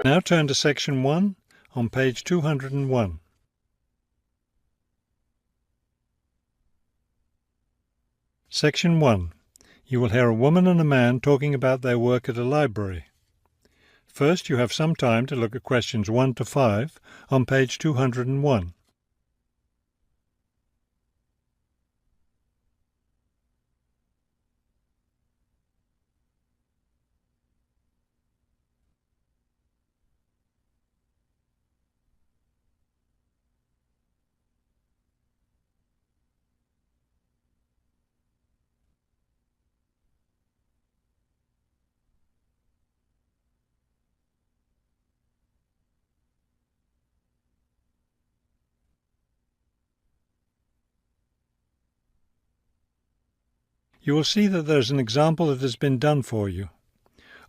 Now turn to Section 1 on page 201. Section 1. You will hear a woman and a man talking about their work at a library. First, you have some time to look at questions 1 to 5 on page 201. You will see that there is an example that has been done for you.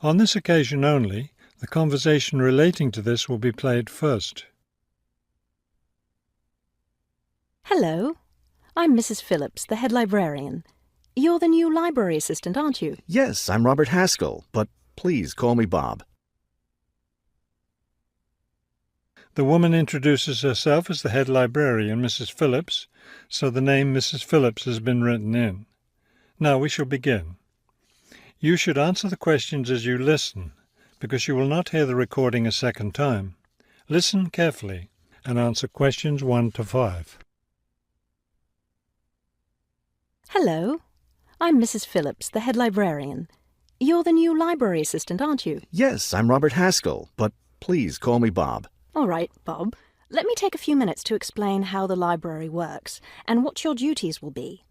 On this occasion only, the conversation relating to this will be played first. Hello, I'm Mrs. Phillips, the head librarian. You're the new library assistant, aren't you? Yes, I'm Robert Haskell, but please call me Bob. The woman introduces herself as the head librarian, Mrs. Phillips, so the name Mrs. Phillips has been written in. Now we shall begin. You should answer the questions as you listen, because you will not hear the recording a second time. Listen carefully and answer questions 1 to 5. Hello, I'm Mrs. Phillips, the head librarian. You're the new library assistant, aren't you? Yes, I'm Robert Haskell, but please call me Bob. All right, Bob. Let me take a few minutes to explain how the library works and what your duties will be.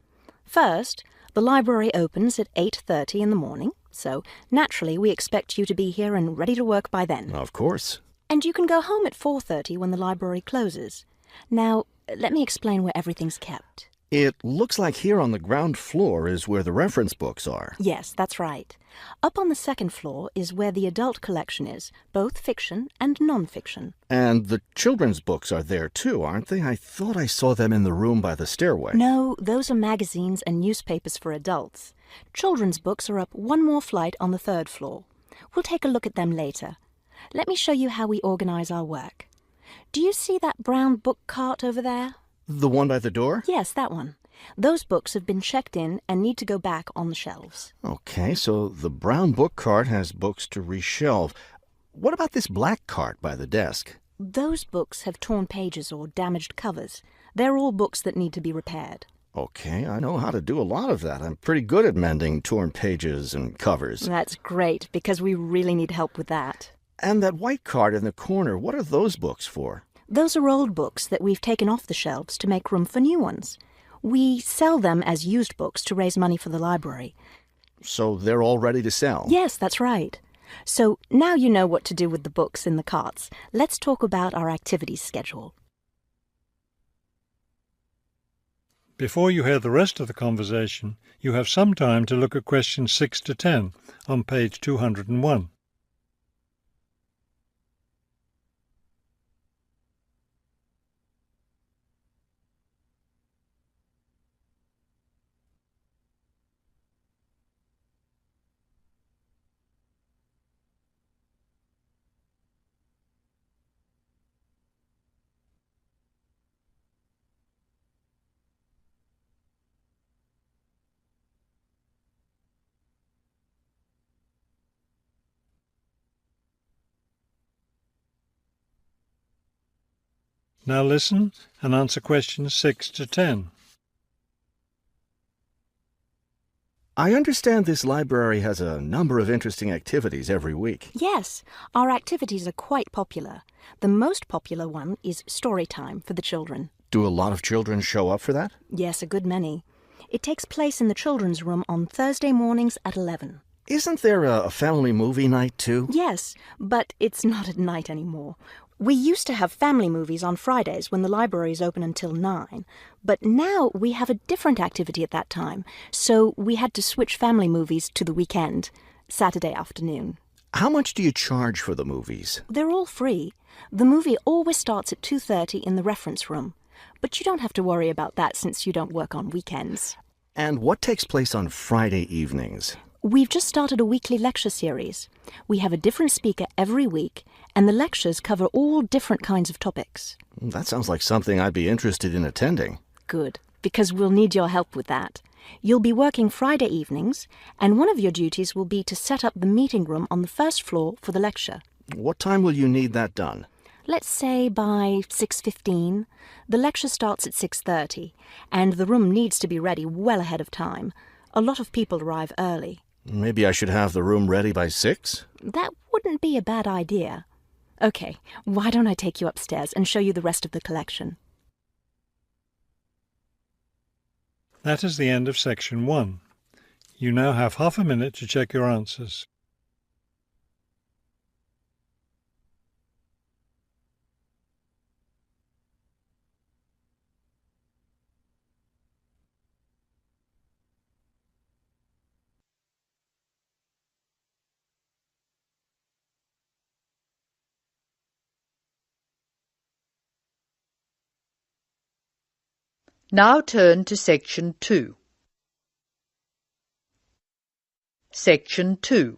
First, the library opens at 8:30 in the morning, so naturally we expect you to be here and ready to work by then. Of course. And you can go home at 4:30 when the library closes. Now, let me explain where everything's kept. It looks like here on the ground floor is where the reference books are. Yes, that's right. Up on the second floor is where the adult collection is, both fiction and non-fiction. And the children's books are there too, aren't they? I thought I saw them in the room by the stairway. No, those are magazines and newspapers for adults. Children's books are up one more flight on the third floor. We'll take a look at them later. Let me show you how we organize our work. Do you see that brown book cart over there? The one by the door? Yes, that one. Those books have been checked in and need to go back on the shelves. Okay, so the brown book cart has books to reshelve. What about this black cart by the desk? Those books have torn pages or damaged covers. They're all books that need to be repaired. Okay, I know how to do a lot of that. I'm pretty good at mending torn pages and covers. That's great, because we really need help with that. And that white cart in the corner, what are those books for? Those are old books that we've taken off the shelves to make room for new ones. We sell them as used books to raise money for the library. So they're all ready to sell? Yes, that's right. So now you know what to do with the books in the carts. Let's talk about our activities schedule. Before you hear the rest of the conversation, you have some time to look at questions 6 to 10 on page 201. Now listen and answer questions 6 to 10. I understand this library has a number of interesting activities every week. Yes, our activities are quite popular. The most popular one is story time for the children. Do a lot of children show up for that? Yes, a good many. It takes place in the children's room on Thursday mornings at 11. Isn't there a family movie night too? Yes, but it's not at night anymore. We used to have family movies on Fridays when the library is open until 9, but now we have a different activity at that time, so we had to switch family movies to the weekend, Saturday afternoon. How much do you charge for the movies? They're all free. The movie always starts at 2:30 in the reference room, but you don't have to worry about that since you don't work on weekends. And what takes place on Friday evenings? We've just started a weekly lecture series. We have a different speaker every week, and the lectures cover all different kinds of topics. That sounds like something I'd be interested in attending. Good, because we'll need your help with that. You'll be working Friday evenings, and one of your duties will be to set up the meeting room on the first floor for the lecture. What time will you need that done? Let's say by 6:15. The lecture starts at 6:30, and the room needs to be ready well ahead of time. A lot of people arrive early. Maybe I should have the room ready by 6? That wouldn't be a bad idea. Okay, why don't I take you upstairs and show you the rest of the collection? That is the end of section 1. You now have half a minute to check your answers. Now turn to Section 2. Section 2.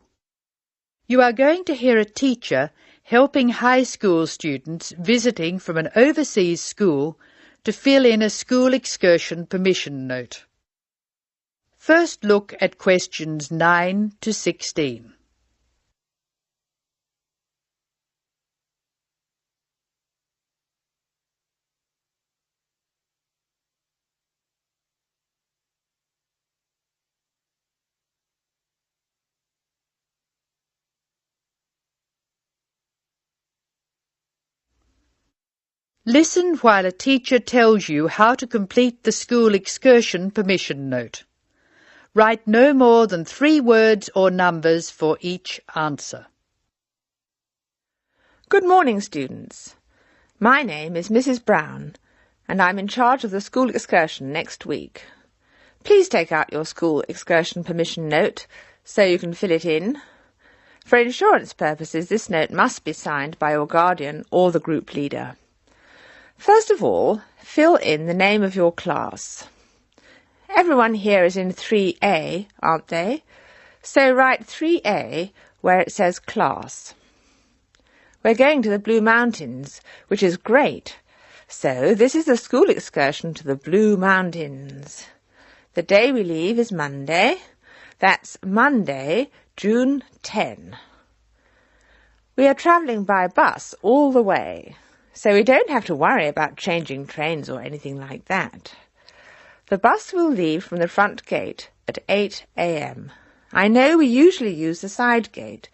You are going to hear a teacher helping high school students visiting from an overseas school to fill in a school excursion permission note. First look at questions 9 to 16. Listen while a teacher tells you how to complete the school excursion permission note. Write no more than 3 words or numbers for each answer. Good morning, students. My name is Mrs. Brown, and I'm in charge of the school excursion next week. Please take out your school excursion permission note so you can fill it in. For insurance purposes, this note must be signed by your guardian or the group leader. First of all, fill in the name of your class. Everyone here is in 3A, aren't they? So write 3A where it says class. We're going to the Blue Mountains, which is great. So this is the school excursion to the Blue Mountains. The day we leave is Monday. That's Monday, June 10. We are travelling by bus all the way, so we don't have to worry about changing trains or anything like that. The bus will leave from the front gate at 8 a.m. I know we usually use the side gate,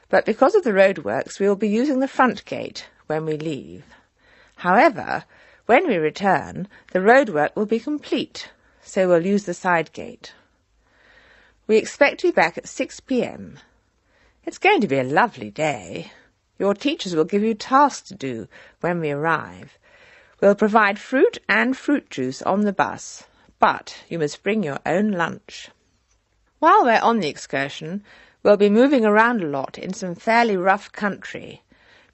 but because of the roadworks we will be using the front gate when we leave. However, when we return, the roadwork will be complete, so we'll use the side gate. We expect to be back at 6 p.m. It's going to be a lovely day. Your teachers will give you tasks to do when we arrive. We'll provide fruit and fruit juice on the bus, but you must bring your own lunch. While we're on the excursion, we'll be moving around a lot in some fairly rough country.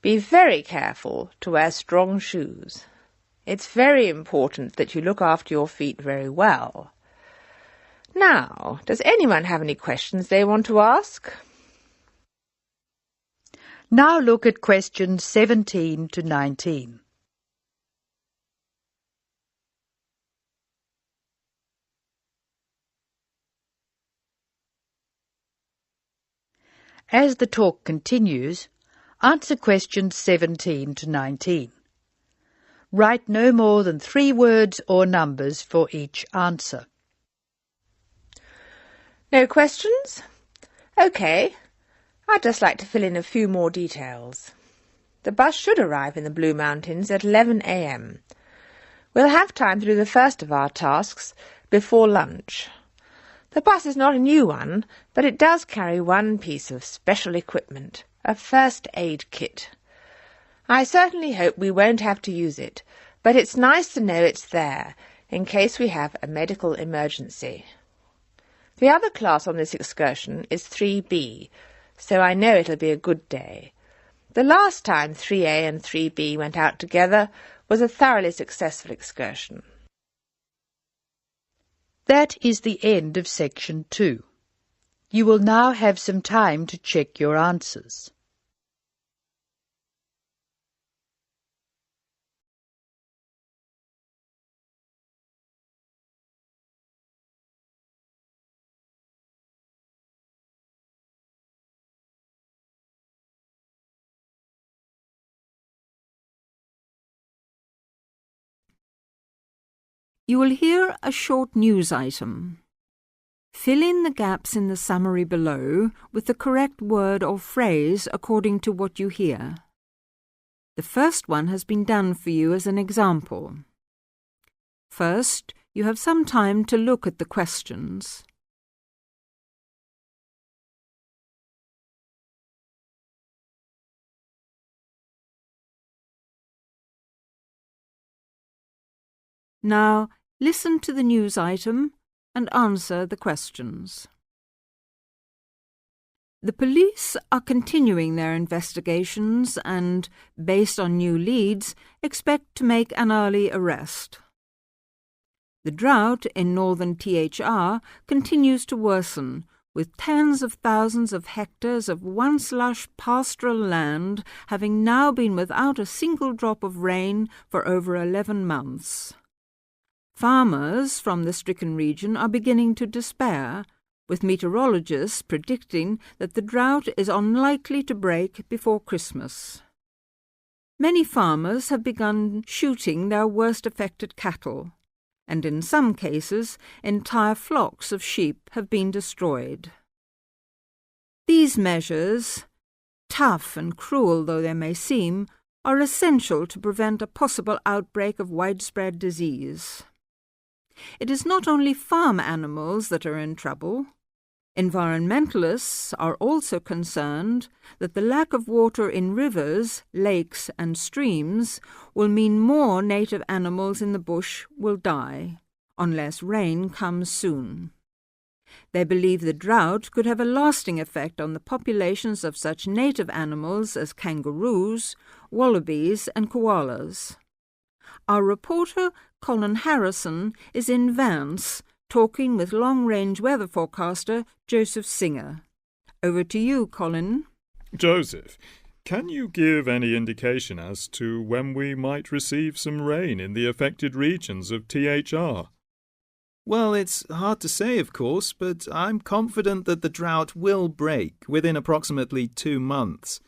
Be very careful to wear strong shoes. It's very important that you look after your feet very well. Now, does anyone have any questions they want to ask? Now look at questions 17 to 19. As the talk continues, answer questions 17 to 19. Write no more than 3 words or numbers for each answer. No questions? OK. I'd just like to fill in a few more details. The bus should arrive in the Blue Mountains at 11 a.m. We'll have time to do the first of our tasks before lunch. The bus is not a new one, but it does carry one piece of special equipment, a first aid kit. I certainly hope we won't have to use it, but it's nice to know it's there in case we have a medical emergency. The other class on this excursion is 3B, so I know it'll be a good day. The last time 3A and 3B went out together was a thoroughly successful excursion. That is the end of Section 2. You will now have some time to check your answers. You will hear a short news item. Fill in the gaps in the summary below with the correct word or phrase according to what you hear. The first one has been done for you as an example. First, you have some time to look at the questions. Now, listen to the news item and answer the questions. The police are continuing their investigations and, based on new leads, expect to make an early arrest. The drought in northern THR continues to worsen, with tens of thousands of hectares of once lush pastoral land having now been without a single drop of rain for over 11 months. Farmers from the stricken region are beginning to despair, with meteorologists predicting that the drought is unlikely to break before Christmas. Many farmers have begun shooting their worst affected cattle, and in some cases entire flocks of sheep have been destroyed. These measures, tough and cruel though they may seem, are essential to prevent a possible outbreak of widespread disease. It is not only farm animals that are in trouble. Environmentalists are also concerned that the lack of water in rivers, lakes and streams will mean more native animals in the bush will die, unless rain comes soon. They believe the drought could have a lasting effect on the populations of such native animals as kangaroos, wallabies and koalas. Our reporter, Colin Harrison, is in Vance, talking with long-range weather forecaster Joseph Singer. Over to you, Colin. Joseph, can you give any indication as to when we might receive some rain in the affected regions of THR? Well, it's hard to say, of course, but I'm confident that the drought will break within approximately 2 months.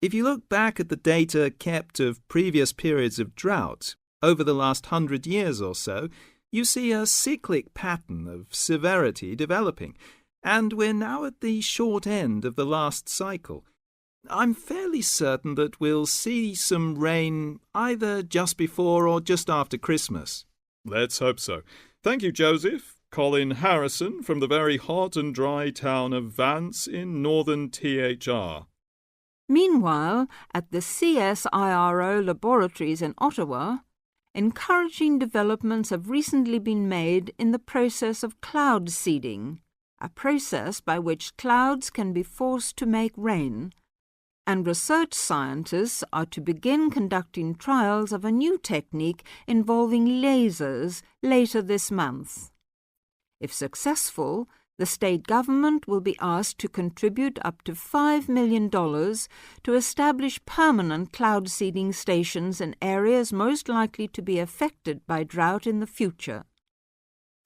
If you look back at the data kept of previous periods of drought, over the last 100 years or so, you see a cyclic pattern of severity developing, and we're now at the short end of the last cycle. I'm fairly certain that we'll see some rain either just before or just after Christmas. Let's hope so. Thank you, Joseph. Colin Harrison from the very hot and dry town of Vance in northern THR. Meanwhile, at the CSIRO laboratories in Ottawa, encouraging developments have recently been made in the process of cloud seeding, a process by which clouds can be forced to make rain, and research scientists are to begin conducting trials of a new technique involving lasers later this month. If successful, the state government will be asked to contribute up to $5 million to establish permanent cloud seeding stations in areas most likely to be affected by drought in the future.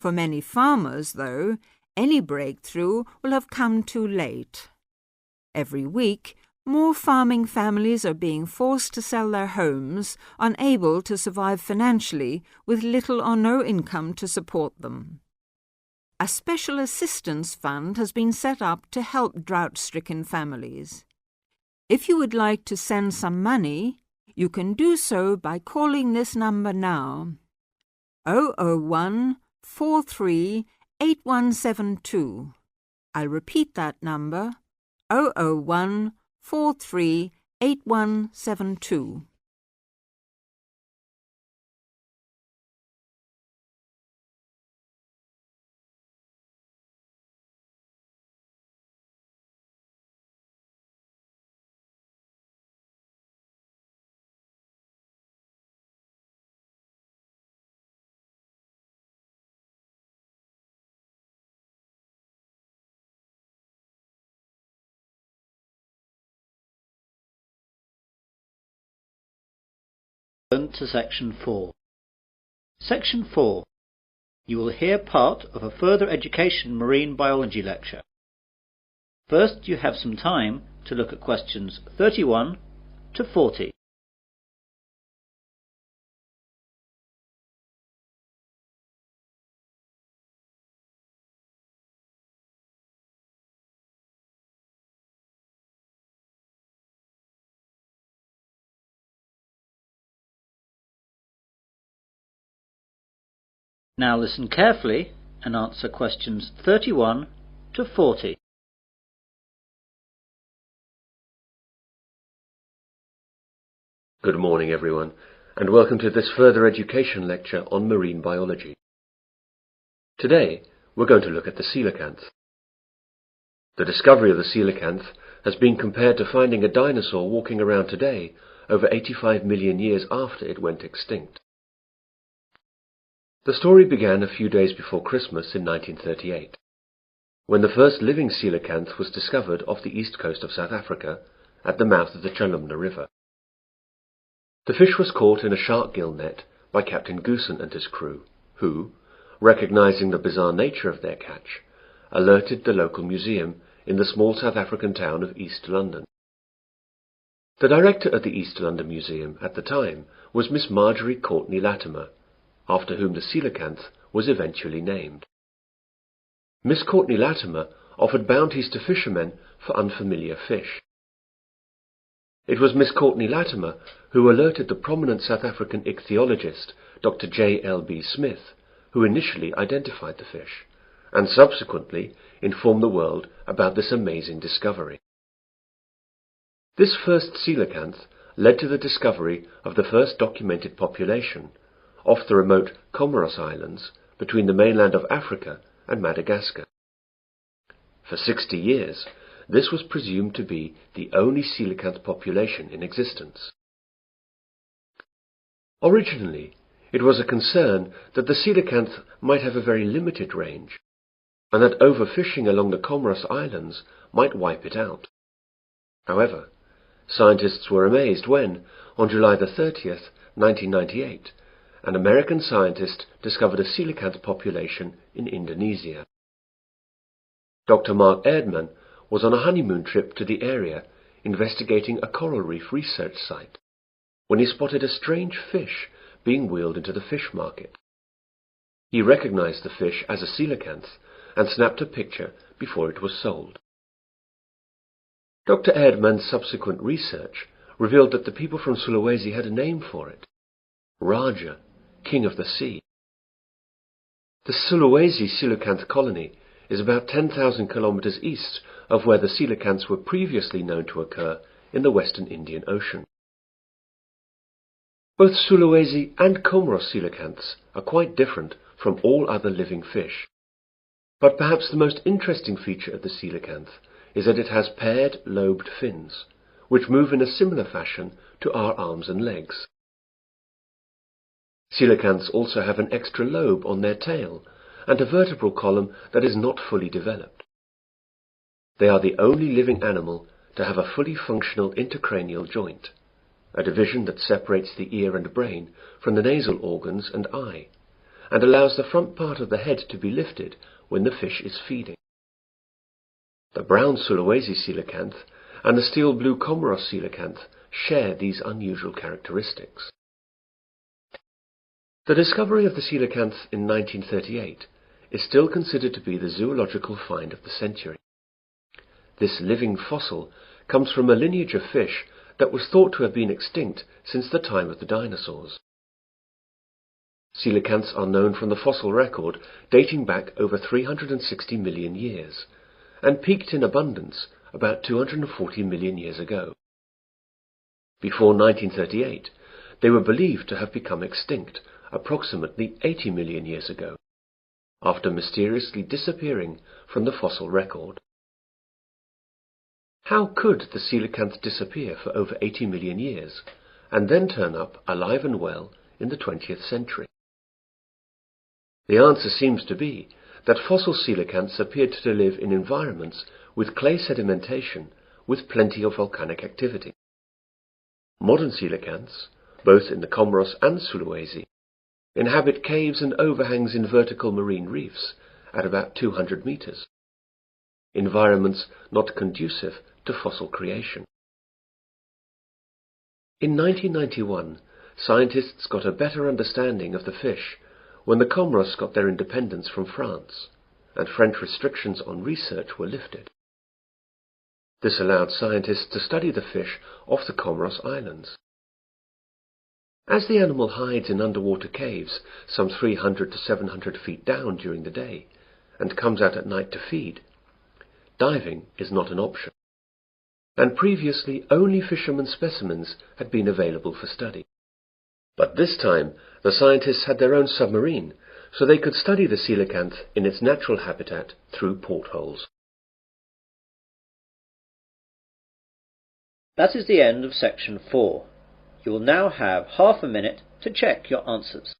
For many farmers, though, any breakthrough will have come too late. Every week, more farming families are being forced to sell their homes, unable to survive financially, with little or no income to support them. A special assistance fund has been set up to help drought-stricken families. If you would like to send some money, you can do so by calling this number now, 001 43 8172. I'll repeat that number, 001 43 8172. Turn to Section 4. Section 4. You will hear part of a further education marine biology lecture. First, you have some time to look at questions 31 to 40. Now listen carefully and answer questions 31 to 40. Good morning, everyone, and welcome to this further education lecture on marine biology. Today, we're going to look at the coelacanth. The discovery of the coelacanth has been compared to finding a dinosaur walking around today over 85 million years after it went extinct. The story began a few days before Christmas in 1938, when the first living coelacanth was discovered off the east coast of South Africa at the mouth of the Chalumna River. The fish was caught in a shark gill net by Captain Goosen and his crew, who, recognizing the bizarre nature of their catch, alerted the local museum in the small South African town of East London. The director of the East London Museum at the time was Miss Marjorie Courtney Latimer, after whom the coelacanth was eventually named. Miss Courtney Latimer offered bounties to fishermen for unfamiliar fish. It was Miss Courtney Latimer who alerted the prominent South African ichthyologist Dr. J. L. B. Smith, who initially identified the fish, and subsequently informed the world about this amazing discovery. This first coelacanth led to the discovery of the first documented population off the remote Comoros Islands between the mainland of Africa and Madagascar. For 60 years, this was presumed to be the only coelacanth population in existence. Originally, it was a concern that the coelacanth might have a very limited range, and that overfishing along the Comoros Islands might wipe it out. However, scientists were amazed when, on July 30th, 1998, an American scientist discovered a coelacanth population in Indonesia. Dr. Mark Erdman was on a honeymoon trip to the area investigating a coral reef research site when he spotted a strange fish being wheeled into the fish market. He recognized the fish as a coelacanth and snapped a picture before it was sold. Dr. Erdman's subsequent research revealed that the people from Sulawesi had a name for it: Raja, King of the Sea. The Sulawesi coelacanth colony is about 10,000 kilometers east of where the coelacanths were previously known to occur in the western Indian Ocean. Both Sulawesi and Comoros coelacanths are quite different from all other living fish, but perhaps the most interesting feature of the coelacanth is that it has paired lobed fins, which move in a similar fashion to our arms and legs. Coelacanths also have an extra lobe on their tail and a vertebral column that is not fully developed. They are the only living animal to have a fully functional intercranial joint, a division that separates the ear and brain from the nasal organs and eye, and allows the front part of the head to be lifted when the fish is feeding. The brown Sulawesi coelacanth and the steel blue Comoros coelacanth share these unusual characteristics. The discovery of the coelacanth in 1938 is still considered to be the zoological find of the century. This living fossil comes from a lineage of fish that was thought to have been extinct since the time of the dinosaurs. Coelacanths are known from the fossil record dating back over 360 million years, and peaked in abundance about 240 million years ago. Before 1938, they were believed to have become extinct approximately 80 million years ago, after mysteriously disappearing from the fossil record. How could the coelacanth disappear for over 80 million years, and then turn up alive and well in the 20th century? The answer seems to be that fossil coelacanths appeared to live in environments with clay sedimentation with plenty of volcanic activity. Modern coelacanths, both in the Comoros and Sulawesi, inhabit caves and overhangs in vertical marine reefs at about 200 meters, environments not conducive to fossil creation. In 1991, scientists got a better understanding of the fish when the Comoros got their independence from France, and French restrictions on research were lifted. This allowed scientists to study the fish off the Comoros Islands. As the animal hides in underwater caves some 300 to 700 feet down during the day and comes out at night to feed, diving is not an option, and previously only fishermen specimens had been available for study. But this time the scientists had their own submarine, so they could study the coelacanth in its natural habitat through portholes. That is the end of section 4. You will now have half a minute to check your answers.